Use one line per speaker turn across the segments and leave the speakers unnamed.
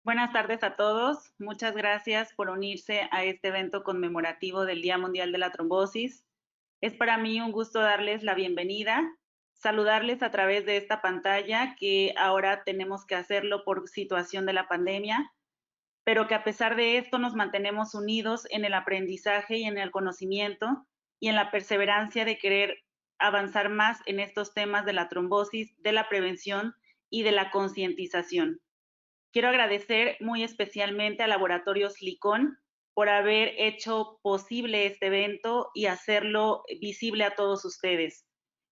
Buenas tardes a todos. Muchas gracias por unirse a este evento conmemorativo del Día Mundial de la Trombosis. Es para mí un gusto darles la bienvenida, saludarles a través de esta pantalla que ahora tenemos que hacerlo por situación de la pandemia, pero que a pesar de esto nos mantenemos unidos en el aprendizaje y en el conocimiento y en la perseverancia de querer avanzar más en estos temas de la trombosis, de la prevención y de la concientización. Quiero agradecer muy especialmente a Laboratorios Licón por haber hecho posible este evento y hacerlo visible a todos ustedes.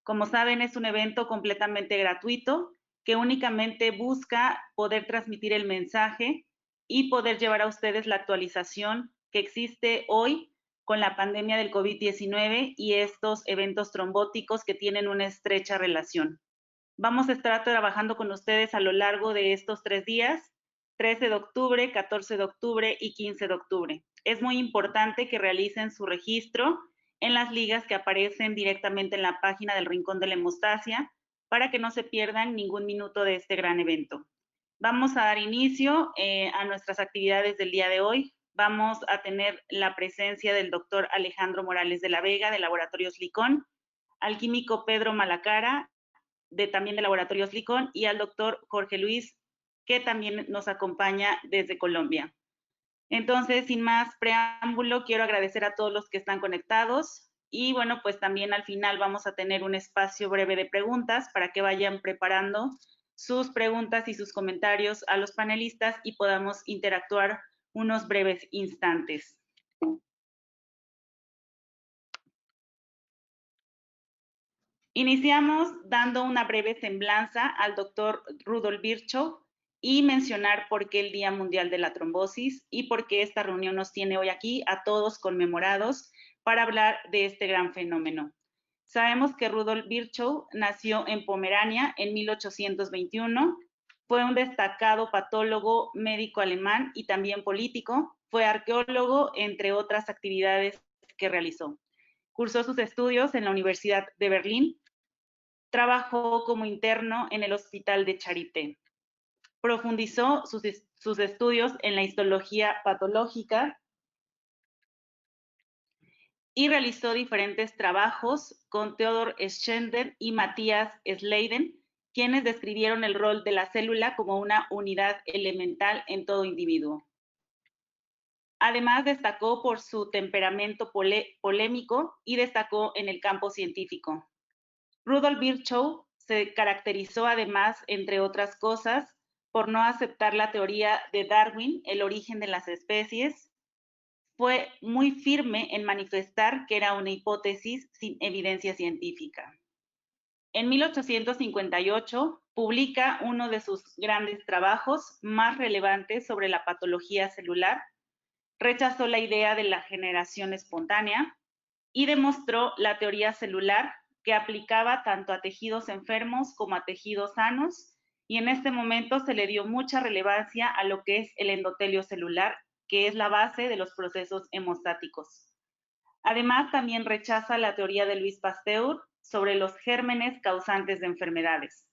Como saben, es un evento completamente gratuito que únicamente busca poder transmitir el mensaje y poder llevar a ustedes la actualización que existe hoy con la pandemia del COVID-19 y estos eventos trombóticos que tienen una estrecha relación. Vamos a estar trabajando con ustedes a lo largo de estos 3 días, 13 de octubre, 14 de octubre y 15 de octubre. Es muy importante que realicen su registro en las ligas que aparecen directamente en la página del Rincón de la Hemostasia para que no se pierdan ningún minuto de este gran evento. Vamos a dar inicio a nuestras actividades del día de hoy. Vamos a tener la presencia del doctor Alejandro Morales de la Vega, de Laboratorios Licón, al químico Pedro Malacara, también de Laboratorios Licón, y al doctor Jorge Luis, que también nos acompaña desde Colombia. Entonces, sin más preámbulo, quiero agradecer a todos los que están conectados y bueno, pues también al final vamos a tener un espacio breve de preguntas para que vayan preparando sus preguntas y sus comentarios a los panelistas y podamos interactuar unos breves instantes. Iniciamos dando una breve semblanza al doctor Rudolf Virchow y mencionar por qué el Día Mundial de la Trombosis y por qué esta reunión nos tiene hoy aquí a todos conmemorados para hablar de este gran fenómeno. Sabemos que Rudolf Virchow nació en Pomerania en 1821, fue un destacado patólogo médico alemán y también político, fue arqueólogo, entre otras actividades que realizó. Cursó sus estudios en la Universidad de Berlín. Trabajó como interno en el Hospital de Charité. Profundizó sus estudios en la histología patológica y realizó diferentes trabajos con Theodor Schender y Matthias Schleiden, quienes describieron el rol de la célula como una unidad elemental en todo individuo. Además, destacó por su temperamento polémico y destacó en el campo científico. Rudolf Virchow se caracterizó además, entre otras cosas, por no aceptar la teoría de Darwin, el origen de las especies. Fue muy firme en manifestar que era una hipótesis sin evidencia científica. En 1858 publica uno de sus grandes trabajos más relevantes sobre la patología celular. Rechazó la idea de la generación espontánea y demostró la teoría celular que aplicaba tanto a tejidos enfermos como a tejidos sanos, y en este momento se le dio mucha relevancia a lo que es el endotelio celular, que es la base de los procesos hemostáticos. Además, también rechaza la teoría de Louis Pasteur sobre los gérmenes causantes de enfermedades.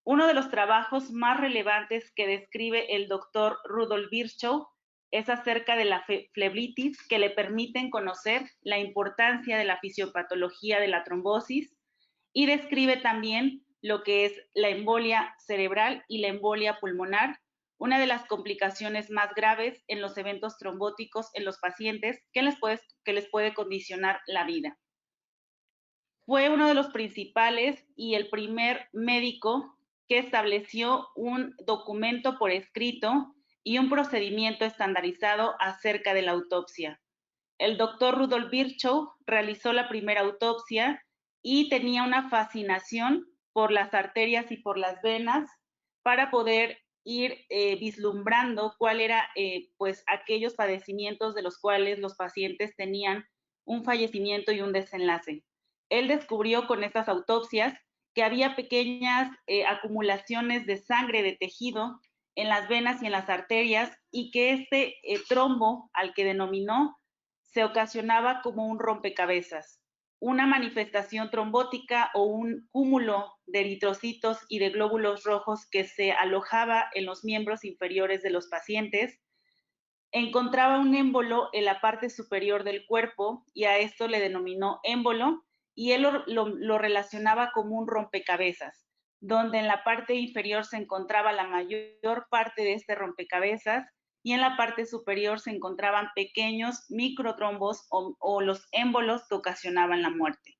Uno de los trabajos más relevantes que describe el doctor Rudolf Virchow es acerca de la flebitis, que le permiten conocer la importancia de la fisiopatología de la trombosis, y describe también lo que es la embolia cerebral y la embolia pulmonar, una de las complicaciones más graves en los eventos trombóticos en los pacientes que les puede condicionar la vida. Fue uno de los principales y el primer médico que estableció un documento por escrito y un procedimiento estandarizado acerca de la autopsia. El doctor Rudolf Virchow realizó la primera autopsia y tenía una fascinación por las arterias y por las venas para poder ir vislumbrando cuál era pues aquellos padecimientos de los cuales los pacientes tenían un fallecimiento y un desenlace. Él descubrió con estas autopsias que había pequeñas acumulaciones de sangre de tejido en las venas y en las arterias, y que este trombo, al que denominó, se ocasionaba como un rompecabezas. una manifestación trombótica o un cúmulo de eritrocitos y de glóbulos rojos que se alojaba en los miembros inferiores de los pacientes. Encontraba un émbolo en la parte superior del cuerpo y a esto le denominó émbolo, y él lo relacionaba como un rompecabezas, donde en la parte inferior se encontraba la mayor parte de este rompecabezas y en la parte superior se encontraban pequeños microtrombos o los émbolos que ocasionaban la muerte.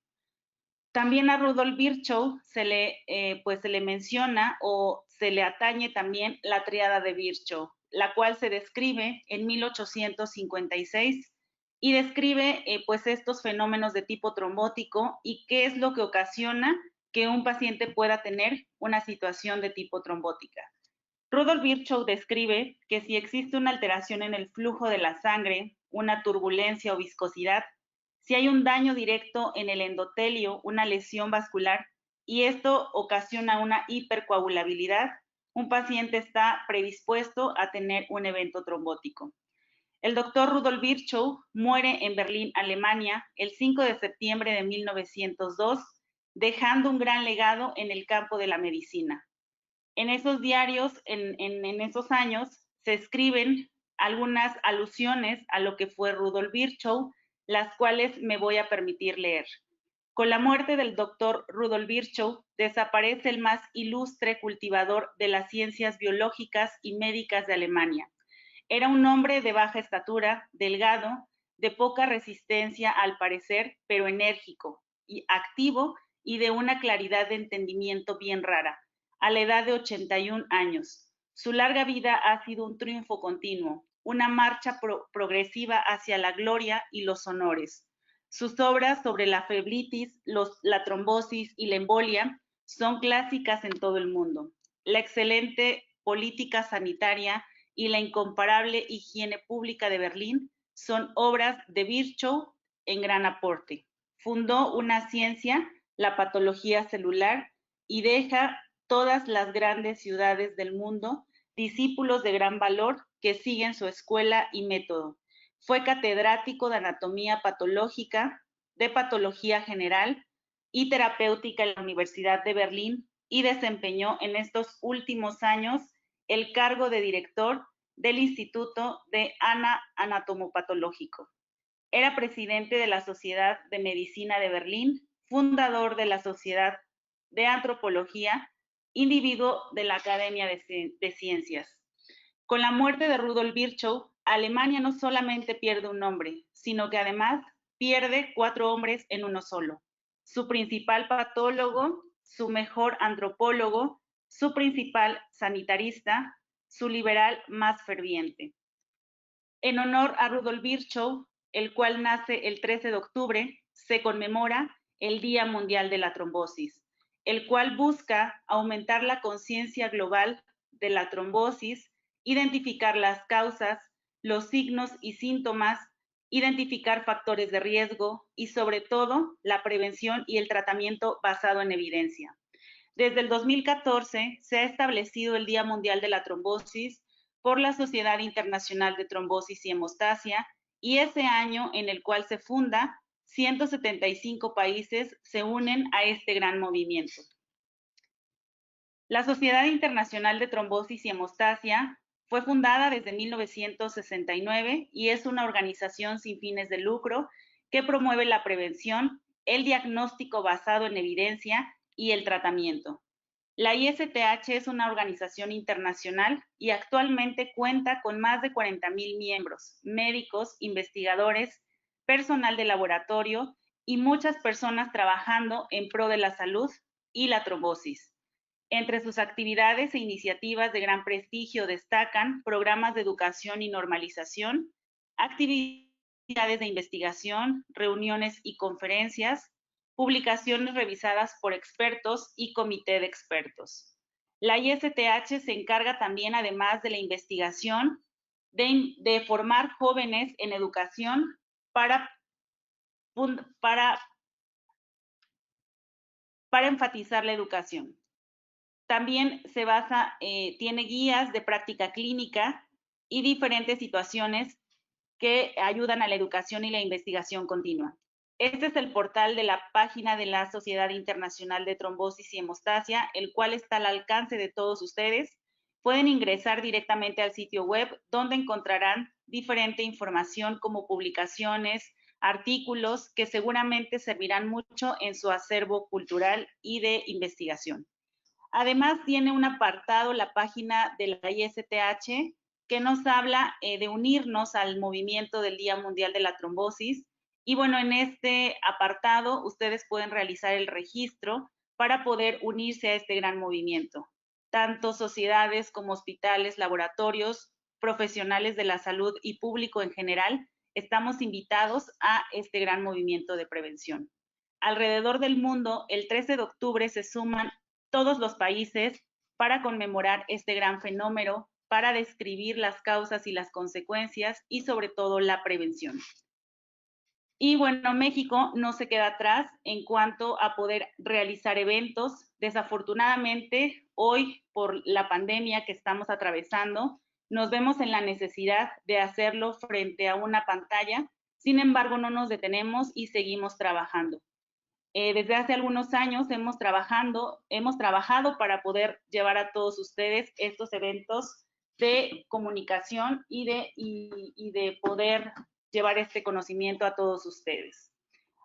También a Rudolf Virchow se le menciona o se le atañe también la triada de Virchow, la cual se describe en 1856 y describe pues estos fenómenos de tipo trombótico y qué es lo que ocasiona que un paciente pueda tener una situación de tipo trombótica. Rudolf Virchow describe que si existe una alteración en el flujo de la sangre, una turbulencia o viscosidad, si hay un daño directo en el endotelio, una lesión vascular, y esto ocasiona una hipercoagulabilidad, un paciente está predispuesto a tener un evento trombótico. El doctor Rudolf Virchow muere en Berlín, Alemania, el 5 de septiembre de 1902, dejando un gran legado en el campo de la medicina. En esos diarios, en esos años, se escriben algunas alusiones a lo que fue Rudolf Virchow, las cuales me voy a permitir leer. Con la muerte del doctor Rudolf Virchow, desaparece el más ilustre cultivador de las ciencias biológicas y médicas de Alemania. Era un hombre de baja estatura, delgado, de poca resistencia al parecer, pero enérgico y activo y de una claridad de entendimiento bien rara a la edad de 81 años. Su larga vida ha sido un triunfo continuo, una marcha progresiva hacia la gloria y los honores. Sus obras sobre la febritis, la trombosis y la embolia son clásicas en todo el mundo. La excelente política sanitaria y la incomparable higiene pública de Berlín son obras de Virchow en gran aporte. Fundó una ciencia, la patología celular, y deja todas las grandes ciudades del mundo discípulos de gran valor que siguen su escuela y método. Fue catedrático de anatomía patológica, de patología general y terapéutica en la Universidad de Berlín y desempeñó en estos últimos años el cargo de director del Instituto de Anatomopatológico. Era presidente de la Sociedad de Medicina de Berlín, fundador de la Sociedad de Antropología, individuo de la Academia de Ciencias. Con la muerte de Rudolf Virchow, Alemania no solamente pierde un hombre, sino que además pierde 4 hombres en uno solo. Su principal patólogo, su mejor antropólogo, su principal sanitarista, su liberal más ferviente. En honor a Rudolf Virchow, el cual nace el 13 de octubre, se conmemora el Día Mundial de la Trombosis, el cual busca aumentar la conciencia global de la trombosis, identificar las causas, los signos y síntomas, identificar factores de riesgo y sobre todo la prevención y el tratamiento basado en evidencia. Desde el 2014 se ha establecido el Día Mundial de la Trombosis por la Sociedad Internacional de Trombosis y Hemostasia, y ese año en el cual se funda, 175 países se unen a este gran movimiento. La Sociedad Internacional de Trombosis y Hemostasia fue fundada desde 1969 y es una organización sin fines de lucro que promueve la prevención, el diagnóstico basado en evidencia y el tratamiento. La ISTH es una organización internacional y actualmente cuenta con más de 40,000 miembros, médicos, investigadores, personal de laboratorio y muchas personas trabajando en pro de la salud y la trombosis. Entre sus actividades e iniciativas de gran prestigio destacan programas de educación y normalización, actividades de investigación, reuniones y conferencias, publicaciones revisadas por expertos y comité de expertos. La ISTH se encarga también, además de la investigación, de formar jóvenes en educación para enfatizar la educación. También tiene guías de práctica clínica y diferentes situaciones que ayudan a la educación y la investigación continua. Este es el portal de la página de la Sociedad Internacional de Trombosis y Hemostasia, el cual está al alcance de todos ustedes. Pueden ingresar directamente al sitio web, donde encontrarán diferente información como publicaciones, artículos que seguramente servirán mucho en su acervo cultural y de investigación. Además, tiene un apartado la página de la ISTH que nos habla de unirnos al movimiento del Día Mundial de la Trombosis. Y bueno, en este apartado ustedes pueden realizar el registro para poder unirse a este gran movimiento. Tanto sociedades como hospitales, laboratorios, profesionales de la salud y público en general, estamos invitados a este gran movimiento de prevención. Alrededor del mundo, el 13 de octubre se suman todos los países para conmemorar este gran fenómeno, para describir las causas y las consecuencias y sobre todo la prevención. Y bueno, México no se queda atrás en cuanto a poder realizar eventos. Desafortunadamente, hoy por la pandemia que estamos atravesando, nos vemos en la necesidad de hacerlo frente a una pantalla. Sin embargo, no nos detenemos y seguimos trabajando. Desde hace algunos años hemos trabajado para poder llevar a todos ustedes estos eventos de comunicación y de poder llevar este conocimiento a todos ustedes.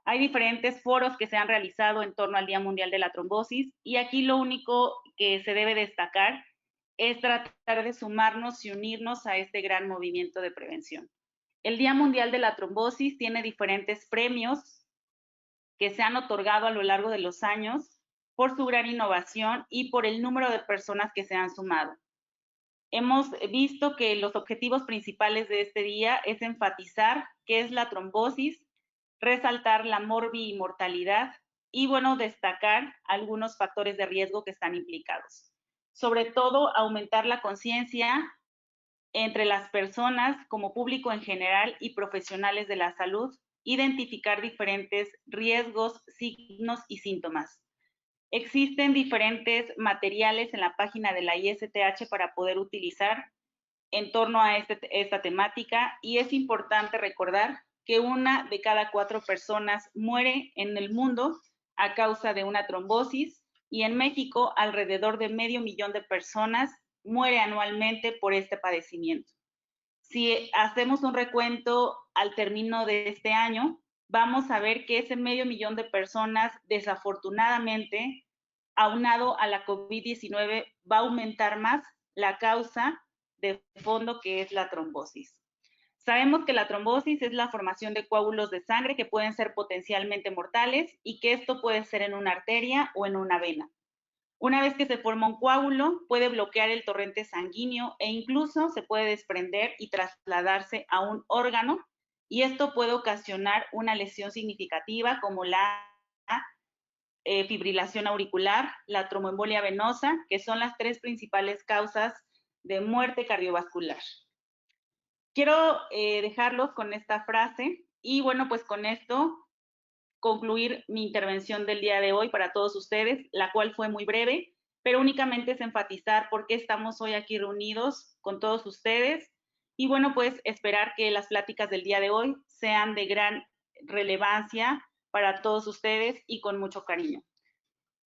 Hay diferentes foros que se han realizado en torno al Día Mundial de la Trombosis y aquí lo único que se debe destacar es tratar de sumarnos y unirnos a este gran movimiento de prevención. El Día Mundial de la Trombosis tiene diferentes premios que se han otorgado a lo largo de los años por su gran innovación y por el número de personas que se han sumado. Hemos visto que los objetivos principales de este día es enfatizar qué es la trombosis, resaltar la morbimortalidad y, bueno, destacar algunos factores de riesgo que están implicados. Sobre todo, aumentar la conciencia entre las personas como público en general y profesionales de la salud, identificar diferentes riesgos, signos y síntomas. Existen diferentes materiales en la página de la ISTH para poder utilizar en torno a esta temática y es importante recordar que 1 de cada 4 personas muere en el mundo a causa de una trombosis y en México alrededor de 500,000 de personas muere anualmente por este padecimiento. Si hacemos un recuento al término de este año, vamos a ver que ese 500,000 de personas, desafortunadamente, aunado a la COVID-19, va a aumentar más la causa de fondo que es la trombosis. Sabemos que la trombosis es la formación de coágulos de sangre que pueden ser potencialmente mortales y que esto puede ser en una arteria o en una vena. Una vez que se forma un coágulo, puede bloquear el torrente sanguíneo e incluso se puede desprender y trasladarse a un órgano, y esto puede ocasionar una lesión significativa como la fibrilación auricular, la tromboembolia venosa, que son las 3 principales causas de muerte cardiovascular. Quiero dejarlos con esta frase y bueno, pues con esto concluir mi intervención del día de hoy para todos ustedes, la cual fue muy breve, pero únicamente es enfatizar por qué estamos hoy aquí reunidos con todos ustedes y bueno, pues esperar que las pláticas del día de hoy sean de gran relevancia para todos ustedes y con mucho cariño.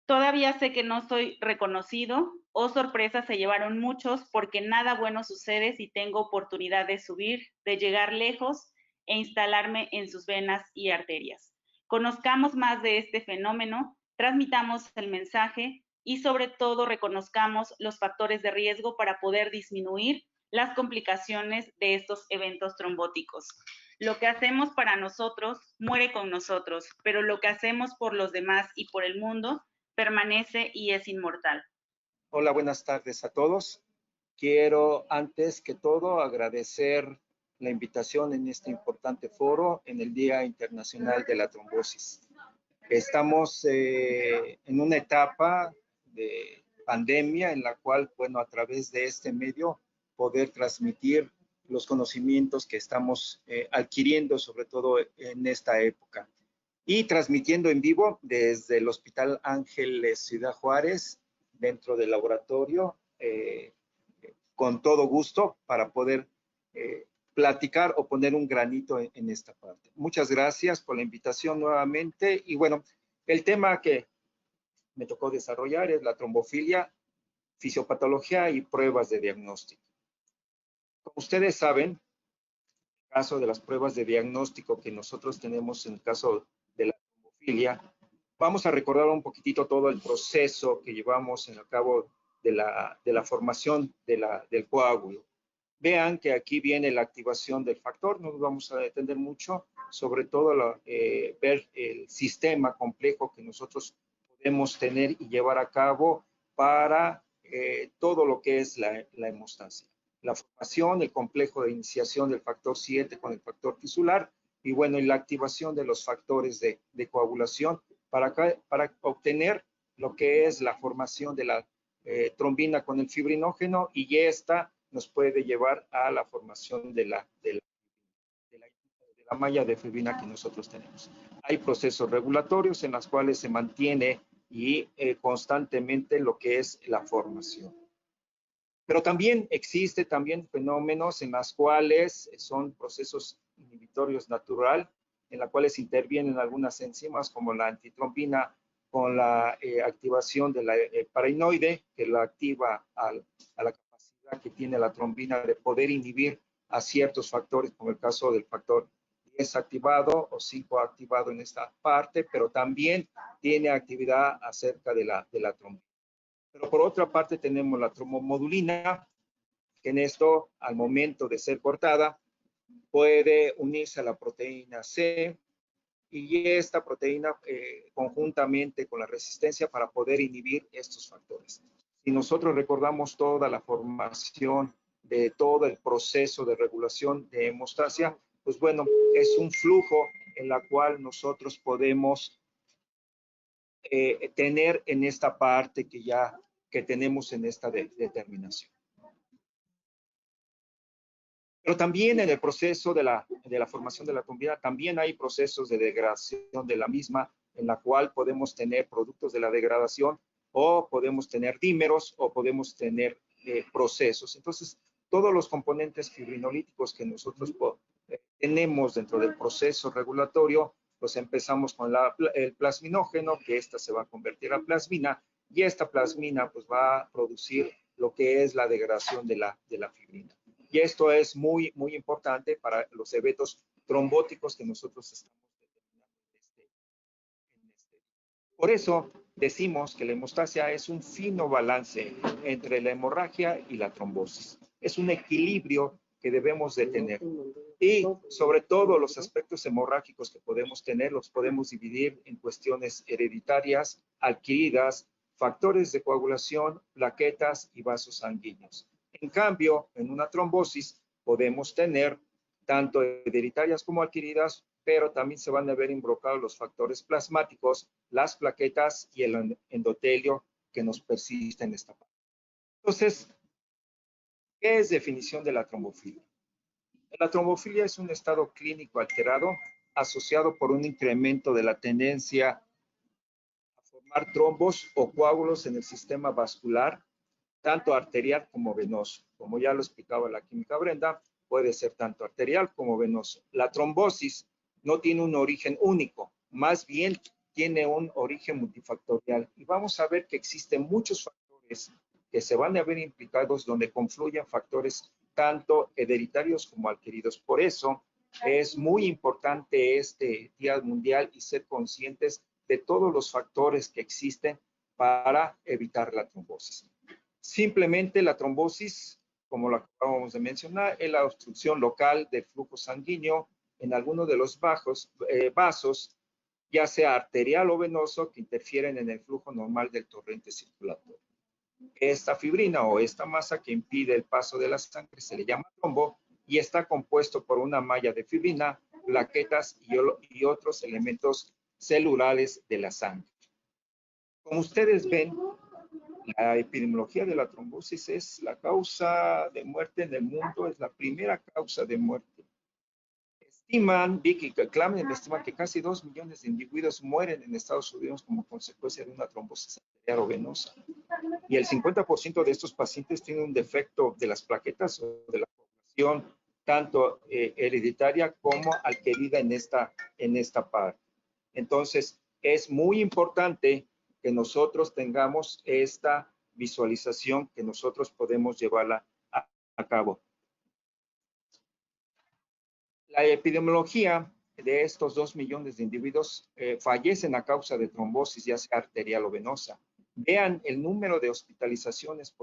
Todavía sé que no soy reconocido, oh sorpresa se llevaron muchos porque nada bueno sucede si tengo oportunidad de subir, de llegar lejos e instalarme en sus venas y arterias. Conozcamos más de este fenómeno, transmitamos el mensaje y sobre todo reconozcamos los factores de riesgo para poder disminuir las complicaciones de estos eventos trombóticos. Lo que hacemos para nosotros muere con nosotros, pero lo que hacemos por los demás y por el mundo permanece y es inmortal.
Hola, buenas tardes a todos. Quiero antes que todo agradecer la invitación en este importante foro en el Día Internacional de la Trombosis. Estamos en una etapa de pandemia en la cual, bueno, a través de este medio poder transmitir los conocimientos que estamos adquiriendo, sobre todo en esta época. Y transmitiendo en vivo desde el Hospital Ángeles Ciudad Juárez, dentro del laboratorio, con todo gusto para poder platicar o poner un granito en esta parte. Muchas gracias por la invitación nuevamente. Y bueno, el tema que me tocó desarrollar es la trombofilia, fisiopatología y pruebas de diagnóstico. Como ustedes saben, el caso de las pruebas de diagnóstico que nosotros tenemos en el caso de la trombofilia, vamos a recordar un poquitito todo el proceso que llevamos en el cabo de la formación del coágulo. Vean que aquí viene la activación del factor, no nos vamos a detener mucho, sobre todo ver el sistema complejo que nosotros podemos tener y llevar a cabo para todo lo que es la hemostasia. La formación, el complejo de iniciación del factor 7 con el factor tisular y bueno, y la activación de los factores de coagulación para obtener lo que es la formación de la trombina con el fibrinógeno y esta nos puede llevar a la formación de la malla de fibrina que nosotros tenemos. Hay procesos regulatorios en los cuales se mantiene y constantemente lo que es la formación. Pero también existe fenómenos en los cuales son procesos inhibitorios natural, en los cuales intervienen algunas enzimas como la antitrombina con la activación de la parinoide, que la activa a la capacidad que tiene la trombina de poder inhibir a ciertos factores, como el caso del factor 10 activado o 5 activado en esta parte, pero también tiene actividad acerca de la trombina. Pero por otra parte tenemos la trombomodulina, que en esto, al momento de ser cortada, puede unirse a la proteína C y esta proteína conjuntamente con la resistencia para poder inhibir estos factores. Si nosotros recordamos toda la formación de todo el proceso de regulación de hemostasia, pues bueno, es un flujo en la cual nosotros podemos tener en esta parte que tenemos en esta determinación. Pero también en el proceso de la formación de la trombina, también hay procesos de degradación de la misma, en la cual podemos tener productos de la degradación o podemos tener dímeros o podemos tener procesos. Entonces, todos los componentes fibrinolíticos que nosotros tenemos dentro del proceso regulatorio, pues empezamos con el plasminógeno, que esta se va a convertir a plasmina, y esta plasmina pues va a producir lo que es la degradación de la fibrina. Y esto es muy, muy importante para los eventos trombóticos que nosotros estamos determinando. Por eso decimos que la hemostasia es un fino balance entre la hemorragia y la trombosis. Es un equilibrio que debemos de tener. Y sobre todo los aspectos hemorrágicos que podemos tener, los podemos dividir en cuestiones hereditarias, adquiridas, factores de coagulación, plaquetas y vasos sanguíneos. En cambio, en una trombosis podemos tener tanto hereditarias como adquiridas, pero también se van a ver involucrados los factores plasmáticos, las plaquetas y el endotelio que nos persiste en esta parte. Entonces, ¿qué es definición de la trombofilia? La trombofilia es un estado clínico alterado asociado por un incremento de la tendencia a formar trombos o coágulos en el sistema vascular, tanto arterial como venoso. Como ya lo explicaba la química Brenda, puede ser tanto arterial como venoso. La trombosis no tiene un origen único, más bien tiene un origen multifactorial. Y vamos a ver que existen muchos factores que se van a ver implicados donde confluyen factores tanto hereditarios como adquiridos. Por eso es muy importante este Día Mundial y ser conscientes de todos los factores que existen para evitar la trombosis. Simplemente la trombosis, como lo acabamos de mencionar, es la obstrucción local del flujo sanguíneo en alguno de los vasos, ya sea arterial o venoso, que interfieren en el flujo normal del torrente circulatorio. Esta fibrina o esta masa que impide el paso de la sangre se le llama trombo y está compuesto por una malla de fibrina, plaquetas y otros elementos celulares de la sangre. Como ustedes ven, la epidemiología de la trombosis es la causa de muerte en el mundo, es la primera causa de muerte. Vicky Clamen estima que casi 2 millones de individuos mueren en Estados Unidos como consecuencia de una trombosis arterial o venosa. Y el 50% de estos pacientes tienen un defecto de las plaquetas o de la coagulación, tanto hereditaria como adquirida en esta parte. Entonces, es muy importante que nosotros tengamos esta visualización, que nosotros podemos llevarla a cabo. La epidemiología de estos 2 millones de individuos fallecen a causa de trombosis, ya sea arterial o venosa. Vean el número de hospitalizaciones.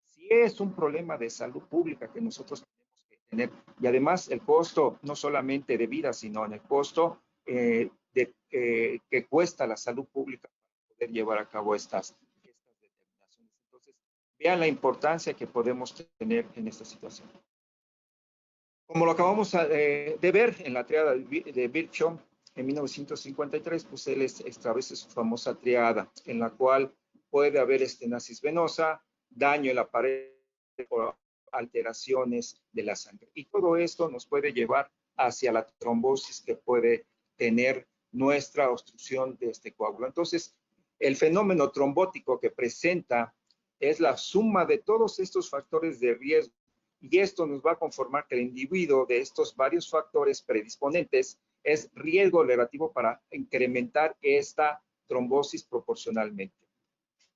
Sí es un problema de salud pública que nosotros tenemos que tener. Y además el costo, no solamente de vida, sino en el costo que cuesta la salud pública para poder llevar a cabo estas determinaciones. Entonces, vean la importancia que podemos tener en esta situación. Como lo acabamos de ver en la triada de Virchow en 1953, pues él establece su famosa triada, en la cual puede haber estenosis venosa, daño en la pared o alteraciones de la sangre. Y todo esto nos puede llevar hacia la trombosis que puede tener nuestra obstrucción de este coágulo. Entonces, el fenómeno trombótico que presenta es la suma de todos estos factores de riesgo, y esto nos va a conformar que el individuo de estos varios factores predisponentes es riesgo relativo para incrementar esta trombosis proporcionalmente.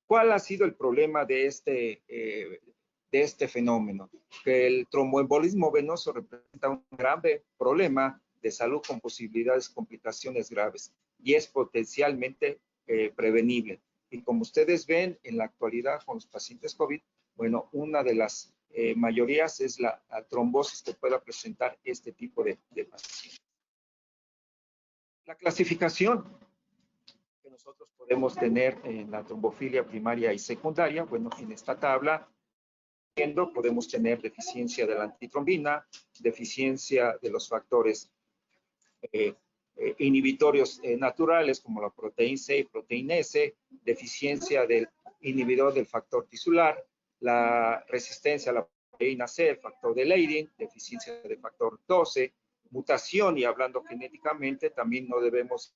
¿Cuál ha sido el problema de este fenómeno? Que el tromboembolismo venoso representa un grave problema de salud con posibilidades de complicaciones graves y es potencialmente prevenible. Y como ustedes ven en la actualidad con los pacientes COVID, bueno, una de las mayorías es la trombosis que pueda presentar este tipo de pacientes. La clasificación que nosotros podemos tener en la trombofilia primaria y secundaria, bueno, en esta tabla podemos tener deficiencia de la antitrombina, deficiencia de los factores inhibitorios naturales como la proteína C y proteína S, deficiencia del inhibidor del factor tisular, la resistencia a la proteína C, el factor de Leydig, deficiencia del factor 12, mutación, y hablando genéticamente, también no debemos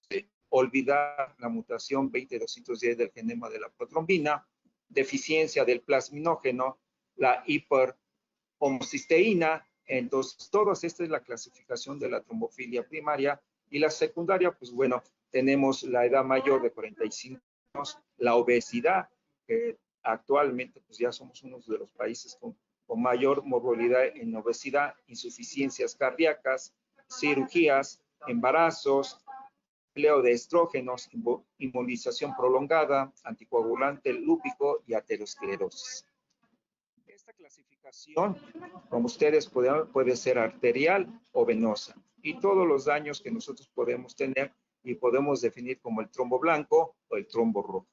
olvidar la mutación 20-210 del genoma de la protrombina, deficiencia del plasminógeno, la hiperhomocisteína. Entonces, todas esta es la clasificación de la trombofilia primaria. Y la secundaria, pues bueno, tenemos la edad mayor de 45 años, la obesidad, que actualmente pues ya somos uno de los países con mayor morbilidad en obesidad, insuficiencias cardíacas, cirugías, embarazos, empleo de estrógenos, inmunización prolongada, anticoagulante lúpico y aterosclerosis. Esta clasificación, como ustedes puede ser arterial o venosa, y todos los daños que nosotros podemos tener y podemos definir como el trombo blanco o el trombo rojo.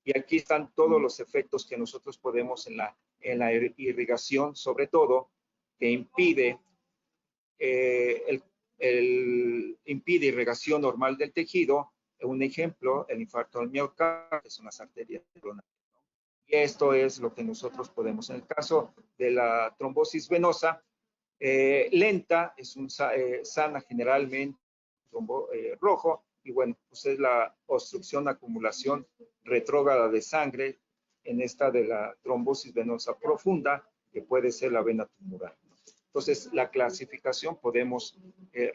Y aquí están todos los efectos que nosotros podemos en la irrigación, sobre todo, que impide impide irrigación normal del tejido. Un ejemplo, el infarto al miocardio, que son las arterias coronarias. Y esto es lo que nosotros podemos. En el caso de la trombosis venosa, lenta, sana generalmente, trombo rojo, y bueno, pues es la obstrucción, acumulación retrógrada de sangre en esta de la trombosis venosa profunda, que puede ser la vena tumoral. Entonces, la clasificación podemos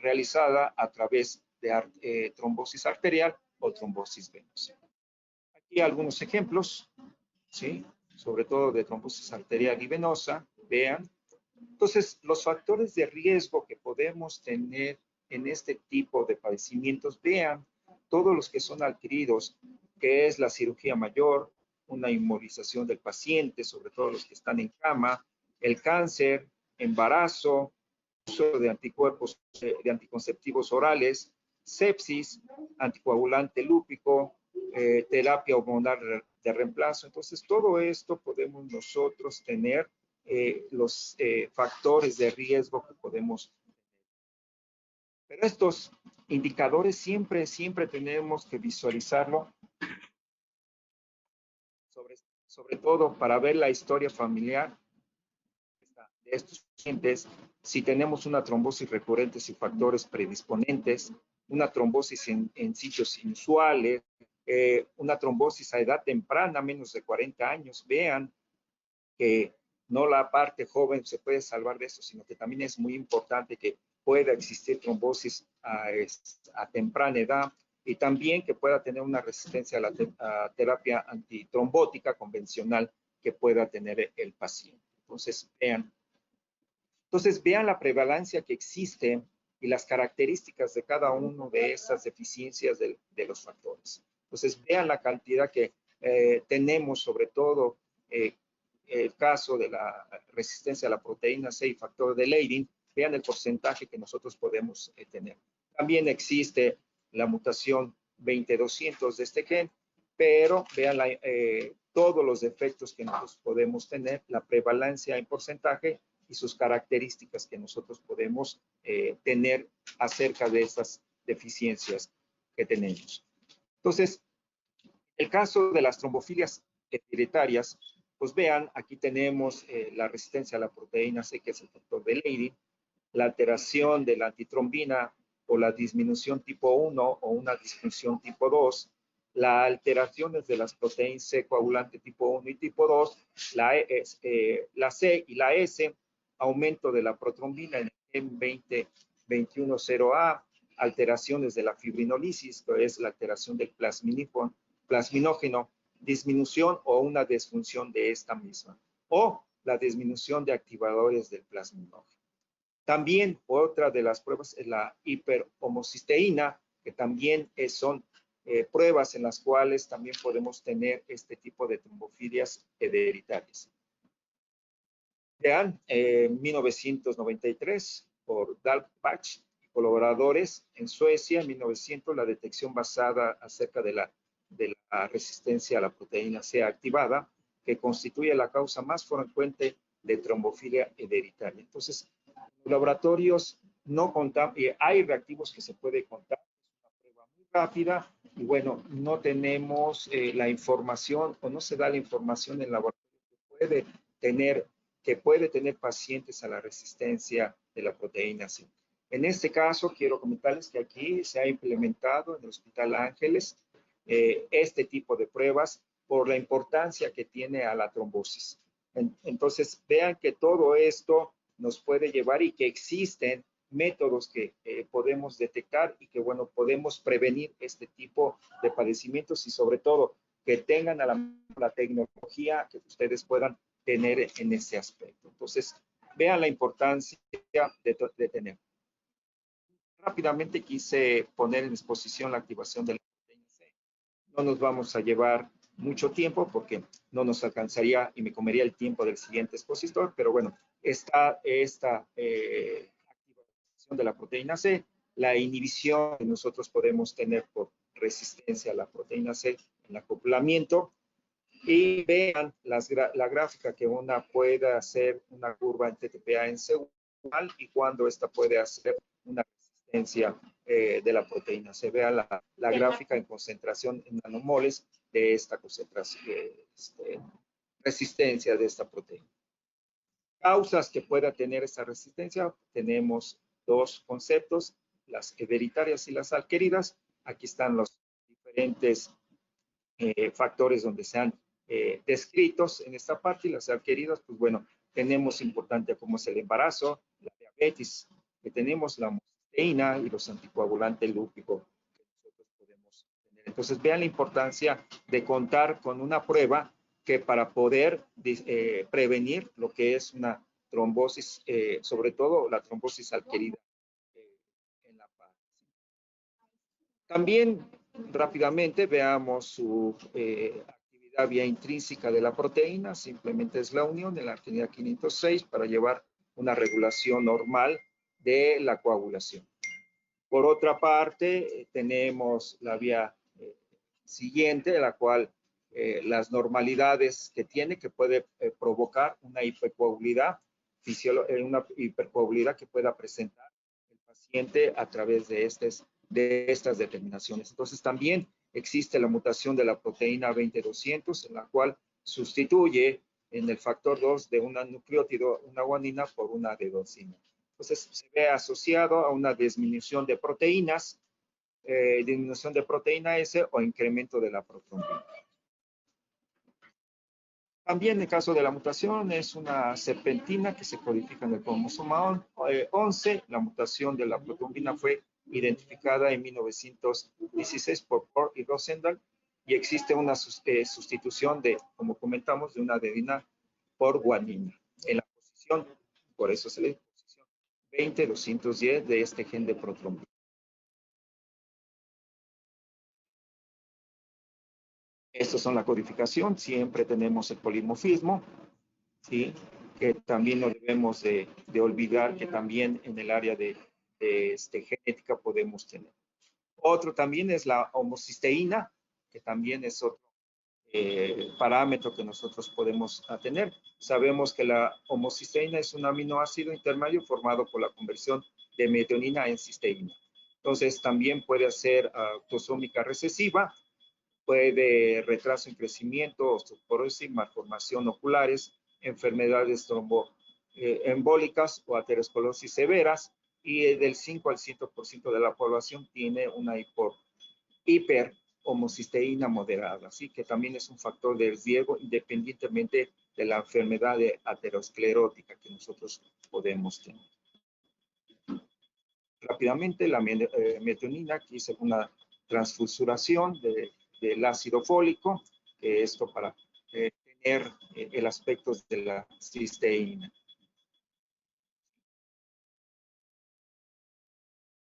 realizada a través de trombosis arterial o trombosis venosa. Aquí algunos ejemplos, ¿sí? Sobre todo de trombosis arterial y venosa, vean. Entonces, los factores de riesgo que podemos tener en este tipo de padecimientos, vean todos los que son adquiridos, que es la cirugía mayor, una inmovilización del paciente, sobre todo los que están en cama, el cáncer, embarazo, uso de anticuerpos, de anticonceptivos orales, sepsis, anticoagulante lúpico, terapia hormonal de reemplazo. Entonces, todo esto podemos nosotros tener los factores de riesgo que podemos tener. Pero estos indicadores siempre tenemos que visualizarlo, sobre todo para ver la historia familiar de estos pacientes, si tenemos una trombosis recurrente y factores predisponentes, una trombosis en sitios inusuales, una trombosis a edad temprana, menos de 40 años. Vean que no la parte joven se puede salvar de eso, sino que también es muy importante que pueda existir trombosis a temprana edad y también que pueda tener una resistencia a la terapia antitrombótica convencional que pueda tener el paciente. Entonces, vean la prevalencia que existe y las características de cada una de esas deficiencias de los factores. Entonces, vean la cantidad que tenemos, sobre todo el caso de la resistencia a la proteína C y factor de Leydig. Vean el porcentaje que nosotros podemos tener. También existe la mutación 20200 de este gen, pero vean todos los defectos que nosotros podemos tener, la prevalencia en porcentaje y sus características que nosotros podemos tener acerca de estas deficiencias que tenemos. Entonces, el caso de las trombofilias hereditarias, pues vean, aquí tenemos la resistencia a la proteína C, que es el factor de Leydig, la alteración de la antitrombina o la disminución tipo 1 o una disfunción tipo 2, las alteraciones de las proteínas C coagulante tipo 1 y tipo 2, la C y la S, aumento de la protrombina en el gen 20-21-0A, alteraciones de la fibrinolisis, que es la alteración del plasminógeno, disminución o una disfunción de esta misma, o la disminución de activadores del plasminógeno. También otra de las pruebas es la hiperhomocisteína, que también son pruebas en las cuales también podemos tener este tipo de trombofilias hereditarias. Vean, 1993, por Dalbach y colaboradores en Suecia, en 1900, la detección basada acerca de la resistencia a la proteína C activada, que constituye la causa más frecuente de trombofilia hereditaria. Entonces, los laboratorios no contan, hay reactivos que se puede contar, es una prueba muy rápida, y bueno, no tenemos la información, o no se da la información en el laboratorio que puede tener pacientes a la resistencia de la proteína C. En este caso, quiero comentarles que aquí se ha implementado en el Hospital Ángeles este tipo de pruebas por la importancia que tiene a la trombosis. Entonces, vean que todo esto nos puede llevar y que existen métodos que podemos detectar y que, bueno, podemos prevenir este tipo de padecimientos y sobre todo que tengan a la tecnología que ustedes puedan tener en ese aspecto. Entonces, vean la importancia de tener. Rápidamente quise poner en exposición la activación de la proteína C. No nos vamos a llevar mucho tiempo porque no nos alcanzaría y me comería el tiempo del siguiente expositor, pero bueno, esta activación de la proteína C, la inhibición que nosotros podemos tener por resistencia a la proteína C, el acoplamiento, y vean la gráfica que una puede hacer una curva en TTPA en segundo y cuando esta puede hacer una resistencia de la proteína. Se vea la gráfica en concentración en nanomoles de esta concentración, resistencia de esta proteína. Causas que pueda tener esta resistencia, tenemos dos conceptos, las hereditarias y las adquiridas. Aquí están los diferentes factores donde se han descritos en esta parte, y las adquiridas, pues bueno, tenemos importante como es el embarazo, la diabetes, que tenemos la homocysteína y los anticoagulantes lúpicos que nosotros podemos tener. Entonces, vean la importancia de contar con una prueba que para poder prevenir lo que es una trombosis, sobre todo la trombosis adquirida en la parte. También rápidamente veamos su actividad vía intrínseca de la proteína, simplemente es la unión de la arginina 506 para llevar una regulación normal de la coagulación. Por otra parte, tenemos la vía siguiente, la cual las normalidades que tiene, que puede provocar una hipercoagulidad, que pueda presentar el paciente a través de estas determinaciones. Entonces, también existe la mutación de la proteína 20200, en la cual sustituye en el factor 2 de un nucleótido, una guanina, por una adenosina. Entonces, se ve asociado a una disminución de proteínas, disminución de proteína S o incremento de la protrombina. También en el caso de la mutación es una serpentina que se codifica en el cromosoma 11. La mutación de la protrombina fue identificada en 1916 por Port y Rosendahl, y existe una sustitución de, como comentamos, de una adenina por guanina en la posición, por eso se le dice posición 20-210 de este gen de protrombina. Estas son la codificación, siempre tenemos el polimorfismo, ¿sí? Que también no debemos de olvidar que también en el área de genética podemos tener. Otro también es la homocisteína, que también es otro parámetro que nosotros podemos tener. Sabemos que la homocisteína es un aminoácido intermedio formado por la conversión de metionina en cisteína. Entonces también puede ser autosómica recesiva, puede retraso en crecimiento, osteoporosis, malformación oculares, enfermedades tromboembólicas o aterosclerosis severas, y del 5 al 7% de la población tiene una hiperhomocisteína moderada, así que también es un factor de riesgo independientemente de la enfermedad aterosclerótica que nosotros podemos tener. Rápidamente, la metionina, aquí es una transfusuración del ácido fólico, esto para tener el aspecto de la cisteína.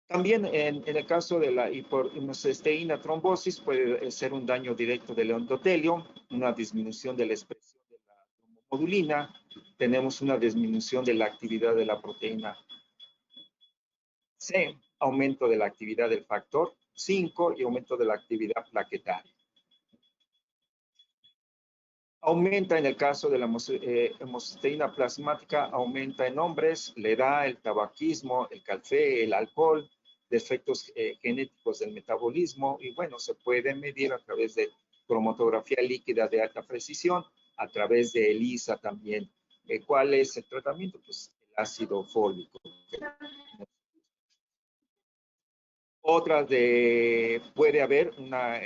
También en el caso de la hiperhomocisteína trombosis puede ser un daño directo del endotelio, una disminución de la expresión de la trombomodulina, tenemos una disminución de la actividad de la proteína C, aumento de la actividad del factor 5 y aumento de la actividad plaquetaria. Aumenta en el caso de la homocisteína plasmática, aumenta en hombres, la edad, el tabaquismo, el café, el alcohol, defectos genéticos del metabolismo, y bueno, se puede medir a través de cromatografía líquida de alta precisión, a través de ELISA también. ¿Cuál es el tratamiento? Pues el ácido fólico. Otra puede haber una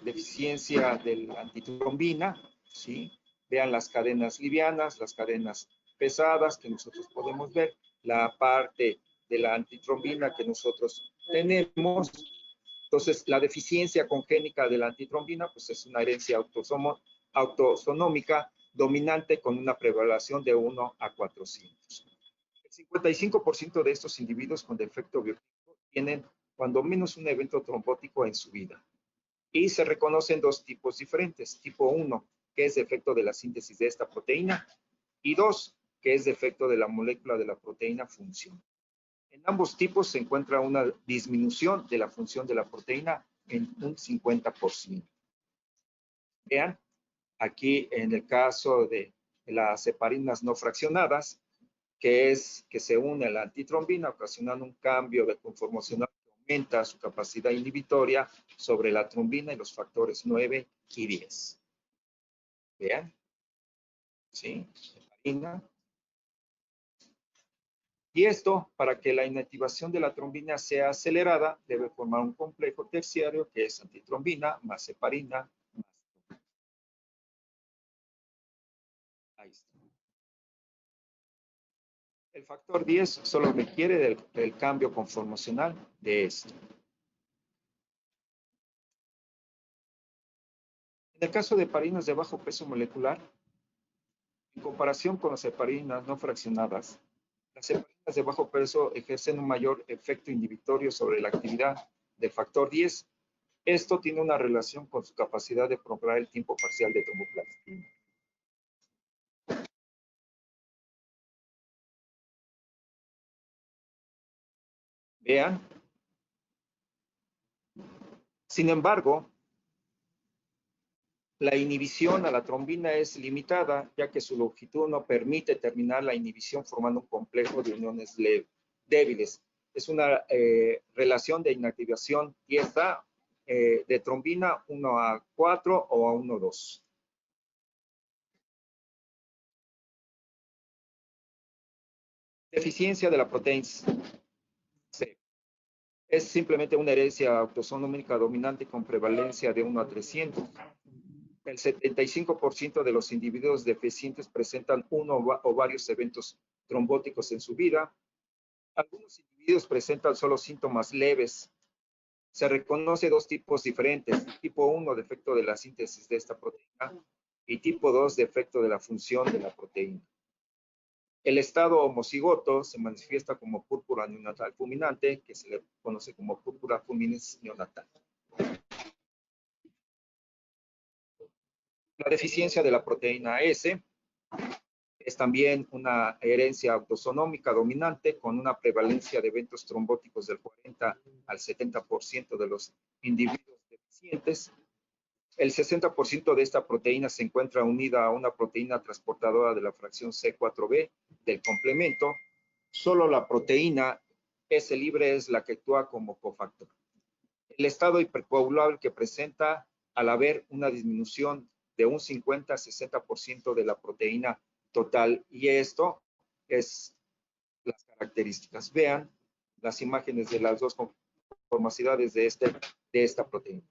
deficiencia de la antitrombina, ¿sí? Vean las cadenas livianas, las cadenas pesadas que nosotros podemos ver, la parte de la antitrombina que nosotros tenemos. Entonces, la deficiencia congénica de la antitrombina, pues es una herencia autosonómica dominante con una prevalencia de 1 a 400. El 55% de estos individuos con defecto bioquímico tienen cuando menos un evento trombótico en su vida. Y se reconocen dos tipos diferentes. Tipo 1, que es defecto de la síntesis de esta proteína, y 2, que es defecto de la molécula de la proteína función. En ambos tipos se encuentra una disminución de la función de la proteína en un 50%. Vean, aquí en el caso de las heparinas no fraccionadas, que es que se une a la antitrombina, ocasionando un cambio de conformación que aumenta su capacidad inhibitoria sobre la trombina y los factores 9 y 10. Vean, ¿sí? Heparina. Y esto, para que la inactivación de la trombina sea acelerada, debe formar un complejo terciario que es antitrombina más heparina más trombina. Ahí está. El factor 10 solo requiere del cambio conformacional de esto. En el caso de heparinas de bajo peso molecular, en comparación con las heparinas no fraccionadas, las heparinas de bajo peso ejercen un mayor efecto inhibitorio sobre la actividad del factor 10. Esto tiene una relación con su capacidad de prolongar el tiempo parcial de tromboplastina. Vean. Sin embargo, la inhibición a la trombina es limitada, ya que su longitud no permite terminar la inhibición formando un complejo de uniones débiles. Es una relación de inactivación tiesa de trombina 1 a 4 o a 1 a 2. Deficiencia de la proteína C. Es simplemente una herencia autosómica dominante con prevalencia de 1 a 300. El 75% de los individuos deficientes presentan uno o varios eventos trombóticos en su vida. Algunos individuos presentan solo síntomas leves. Se reconoce dos tipos diferentes: tipo 1, defecto de la síntesis de esta proteína, y tipo 2, defecto de la función de la proteína. El estado homocigoto se manifiesta como púrpura neonatal fulminante, que se le conoce como púrpura fulminis neonatal. La deficiencia de la proteína S es también una herencia autosomómica dominante con una prevalencia de eventos trombóticos del 40 al 70% de los individuos deficientes. El 60% de esta proteína se encuentra unida a una proteína transportadora de la fracción C4b del complemento. Solo la proteína S libre es la que actúa como cofactor. El estado hipercoagulable que presenta al haber una disminución de un 50-60% de la proteína total, y esto es las características. Vean las imágenes de las dos conformacidades de esta proteína.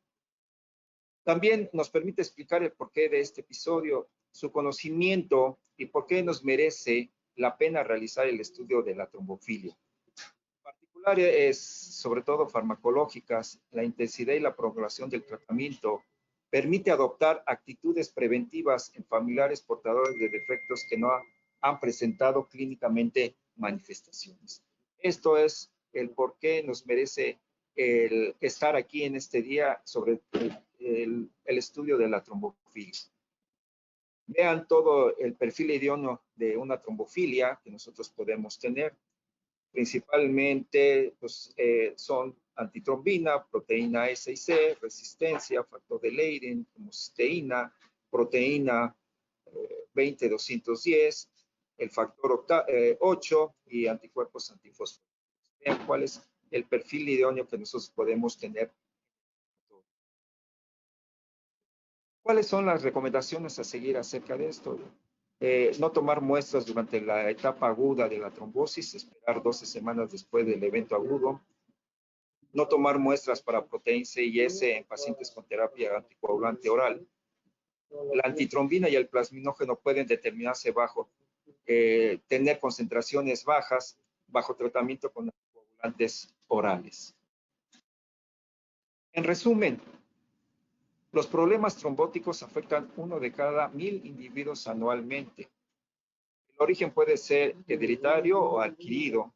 También nos permite explicar el porqué de este episodio, su conocimiento y por qué nos merece la pena realizar el estudio de la trombofilia. Particulares, sobre todo farmacológicas, la intensidad y la prolongación del tratamiento permite adoptar actitudes preventivas en familiares portadores de defectos que no han presentado clínicamente manifestaciones. Esto es el por qué nos merece el estar aquí en este día sobre el estudio de la trombofilia. Vean todo el perfil idóneo de una trombofilia que nosotros podemos tener. Principalmente pues, son antitrombina, proteína S y C, resistencia, factor de Leiden, homocisteína, proteína 20-210, el factor 8 y anticuerpos antifosfólicos. Vean cuál es el perfil idóneo que nosotros podemos tener. ¿Cuáles son las recomendaciones a seguir acerca de esto? No tomar muestras durante la etapa aguda de la trombosis, esperar 12 semanas después del evento agudo. No tomar muestras para proteína C y S en pacientes con terapia anticoagulante oral. La antitrombina y el plasminógeno pueden determinarse bajo, tener concentraciones bajas bajo tratamiento con anticoagulantes orales. En resumen, los problemas trombóticos afectan 1 de cada 1000 individuos anualmente. El origen puede ser hereditario o adquirido.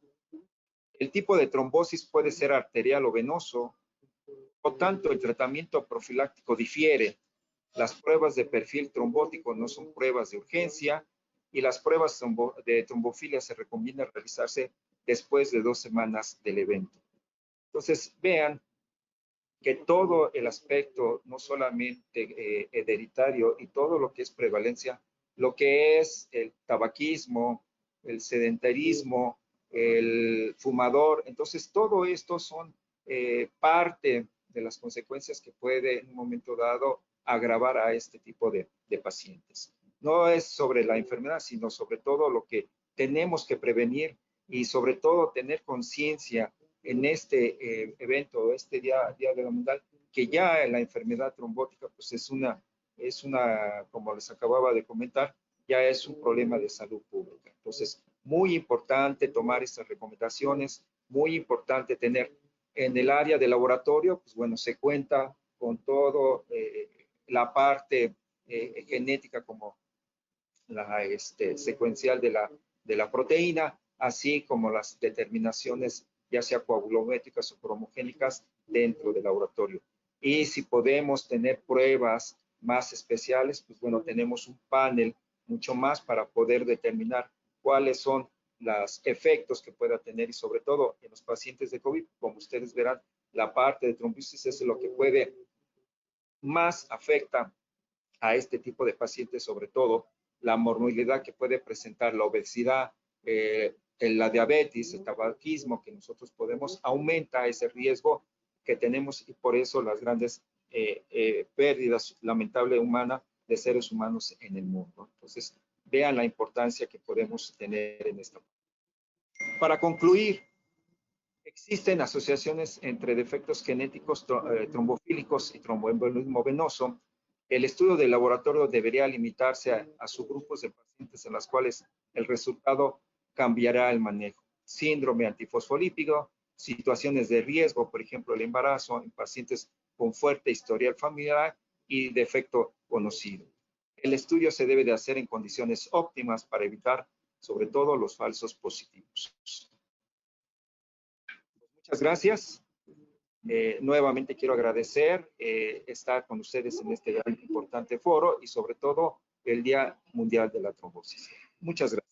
El tipo de trombosis puede ser arterial o venoso. Por tanto, el tratamiento profiláctico difiere. Las pruebas de perfil trombótico no son pruebas de urgencia y las pruebas de trombofilia se recomienda realizarse después de 2 semanas del evento. Entonces, vean que todo el aspecto, no solamente hereditario y todo lo que es prevalencia, lo que es el tabaquismo, el sedentarismo, el fumador, entonces todo esto son parte de las consecuencias que puede en un momento dado agravar a este tipo de pacientes. No es sobre la enfermedad, sino sobre todo lo que tenemos que prevenir y sobre todo tener conciencia en este evento, este día de la mundial, que ya la enfermedad trombótica pues es una, como les acababa de comentar, ya es un problema de salud pública. Entonces, muy importante tomar estas recomendaciones, muy importante tener en el área de laboratorio, pues bueno, se cuenta con todo la parte genética como la secuencial de la proteína, así como las determinaciones ya sea coagulométricas o cromogénicas dentro del laboratorio. Y si podemos tener pruebas más especiales, pues bueno, tenemos un panel mucho más para poder determinar cuáles son los efectos que pueda tener y sobre todo en los pacientes de COVID, como ustedes verán, la parte de trombosis es lo que puede más afecta a este tipo de pacientes, sobre todo la morbilidad que puede presentar la obesidad, la diabetes, el tabaquismo, que nosotros podemos, aumenta ese riesgo que tenemos y por eso las grandes pérdidas lamentables humanas de seres humanos en el mundo. Entonces, vean la importancia que podemos tener en esto. Para concluir, existen asociaciones entre defectos genéticos trombofílicos y tromboembolismo venoso El estudio del laboratorio debería limitarse a subgrupos de pacientes en las cuales el resultado cambiará el manejo. Síndrome antifosfolípido, situaciones de riesgo, por ejemplo, el embarazo en pacientes con fuerte historial familiar y defecto conocido. El estudio se debe de hacer en condiciones óptimas para evitar, sobre todo, los falsos positivos. Muchas gracias. Nuevamente quiero agradecer estar con ustedes en este gran importante foro y sobre todo el Día Mundial de la Trombosis. Muchas gracias.